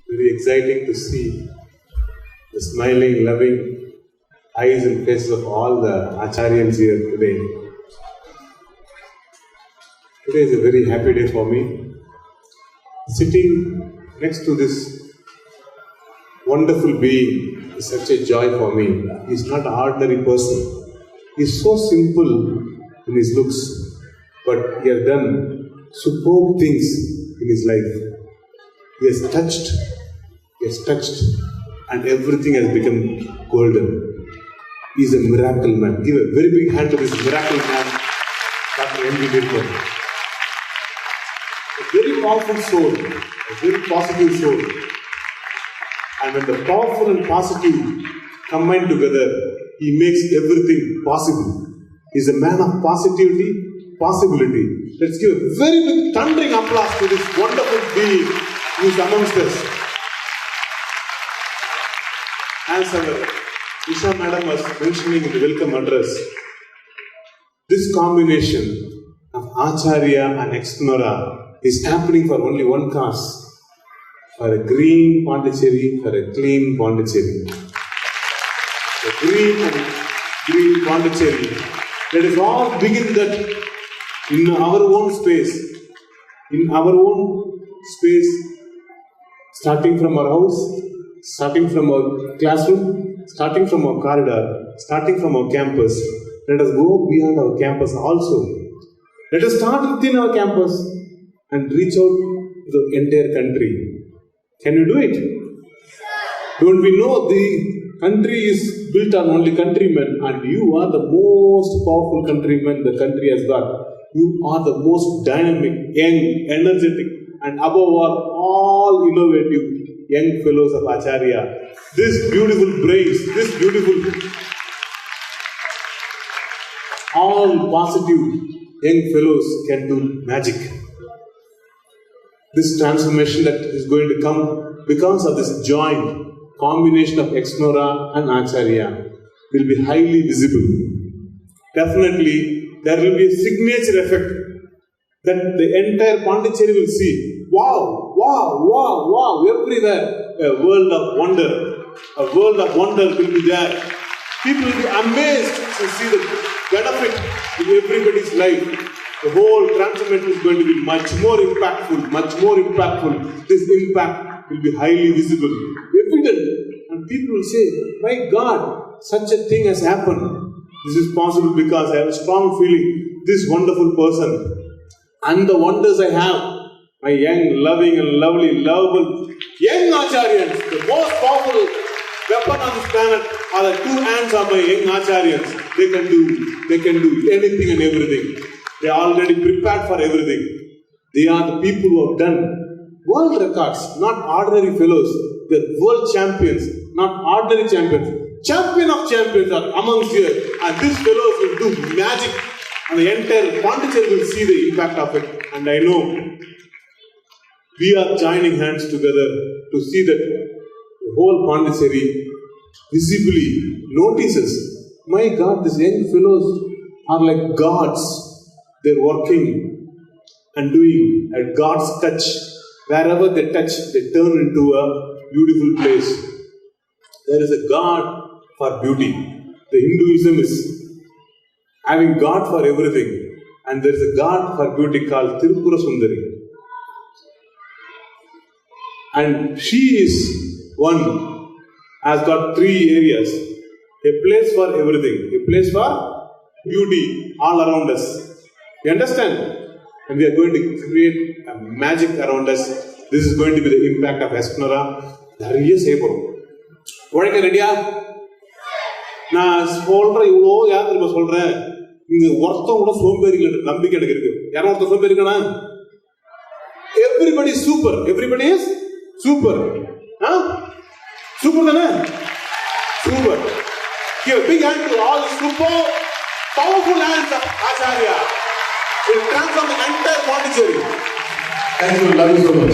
very exciting to see the smiling, loving eyes and faces of all the Acharyans here today. Today is a very happy day for me. Sitting next to this wonderful being is such a joy for me. He's not an ordinary person. He's so simple in his looks, but he has done superb things in his life. He has touched, and everything has become golden. He's a miracle man. Give a very big hand to this miracle man, Dr. M.V. Nirmal. A very powerful soul, a very positive soul. And when the powerful and positive combine together, he makes everything possible. He's a man of positivity, possibility. Let's give a very big thundering applause to this wonderful being who is amongst us. As our Isha Madam was mentioning in the welcome address, this combination of Acharya and Explora is happening for only one cause. For a green Pondicherry, for a clean Pondicherry. The green Pondicherry. Let us all begin that in our own space. In our own space, starting from our house, starting from our classroom, starting from our corridor, starting from our campus. Let us go beyond our campus also. Let us start within our campus and reach out to the entire country. Can you do it? Don't we know the country is built on only countrymen, and you are the most powerful countrymen the country has got. You are the most dynamic, young, energetic, and above all innovative young fellows of Acharya. This beautiful brains, this beautiful, all positive young fellows can do magic. This transformation that is going to come because of this joint combination of Explora and Acharya will be highly visible. Definitely, there will be a signature effect that the entire Pondicherry will see. Wow, wow, wow, wow, everywhere. A world of wonder. A world of wonder will be there. People will be amazed to see the benefit in everybody's life. The whole transformation is going to be much more impactful, much more impactful. This impact will be highly visible, evident. And people will say, my God, such a thing has happened. This is possible because I have a strong feeling, this wonderful person and the wonders I have, my young, loving and lovely, lovable young Acharyans, the most powerful weapon on this planet are the two hands of my young Acharyans. They can do anything and everything. They are already prepared for everything. They are the people who have done world records, not ordinary fellows. They are world champions, not ordinary champions. Champion of champions are amongst here, and these fellows will do magic, and the entire Pondicherry will see the impact of it. And I know we are joining hands together to see that the whole Pondicherry visibly notices, my God, these young fellows are like gods. They're working and doing at God's touch. Wherever they touch, they turn into a beautiful place. There is a God for beauty. The Hinduism is having God for everything. And there is a God for beauty called Tirupura Sundari. And she is one, has got three areas. A place for everything. A place for beauty all around us. You understand? And we are going to create a magic around us. This is going to be the impact of Explora. நிறைய செய்யப்படும். உழைக்க ரெடியா? நான் சொல்றேன் இவ்வளோ யார் திரும்ப சொல்றேன். இங்க ஒருத்தம் கூட சோம்பேறிகள் நம்பிக்கை எனக்கு இருக்கு. யாரும் ஒருத்தர் சோம்பேறி இருக்கானா? Everybody is super. Everybody is super. Super தானே? Super. Give a big hand to all the super powerful hands of Acharya. It transforms the entire Pondicherry. Thank you. Love you so much.